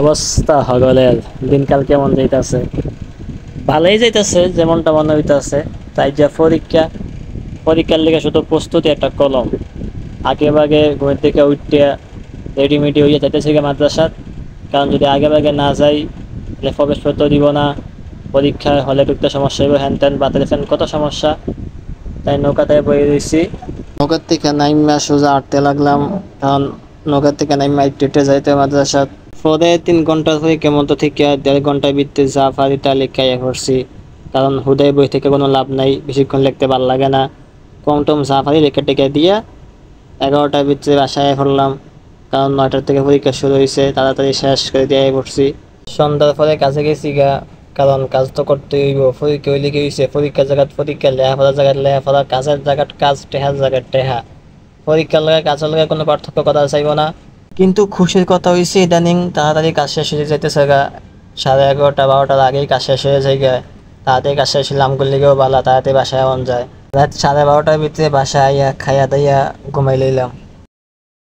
অবস্থা হগলের দিনকাল কেমন যাইতাছে? ভালোই যাইতাছে, যেমনটা মনে হইতাছে। তাই যা পরীক্ষার লেগে শুধু প্রস্তুতি একটা কলম। আগে ভাগে ঘুমের থেকে উঠিয়া রেডিমেডি হইয়া যাইতেছে মাদ্রাসাত। কারণ যদি আগে ভাগে না যাই তাহলে প্রবেশপত্র দিব না, পরীক্ষায় হলে ঢুকতে সমস্যা হইব, হ্যান ত্যান বাতিল ফ্যান কত সমস্যা। তাই নৌকাতে বয়ে দিয়েছি। নৌকার থেকে নাইমা সোজা আটতে লাগলাম, কারণ নৌকার থেকে নাইমা একটু যাইতে মাদ্রাসাত। পরে 3 ঘন্টা ধরে কেমন তো থেকে 1.5 ঘন্টার ভিতরে যা পারি তা লেখাইয়া পড়ছি। কারণ হুদায় বই থেকে কোনো লাভ নাই, বেশিক্ষণ লিখতে ভালো লাগে না। কম টম যা পারি লেখা টেখা দিয়া 11টার ভিতরে বাসায় পড়লাম। কারণ 9টার থেকে পরীক্ষা শুরু হয়েছে, তাড়াতাড়ি শেষ করে দিয়ে পড়ছি। সন্ধ্যার পরে কাজে গেছি গা, কারণ কাজ তো করতে হইব। পরীক্ষা হইলে কি হয়েছে, পরীক্ষার জায়গায় পরীক্ষা, লেখাপড়ার জায়গায় লেখাপড়া, কাজের জায়গায় কাজ, টেহার জায়গায় টেহা। পরীক্ষার লাগায় কাজের লাগায় কোনো পার্থক্য করা চাইব না। কিন্তু খুশির কথা হয়েছে ইদানিং তাড়াতাড়ি কাজ শেষ হয়ে যাইতেছে গা। 11:30 12টার আগেই কাজ শেষ হয়ে যায় গা। তাড়াতাড়ি কাজ শেষ হলাম করলেও ভালো, তাড়াতাড়ি বাসায় মন যায়। রাত 12:30টার ভিতরে বাসায় আইয়া খাইয়া দাইয়া ঘুমাই লইলাম।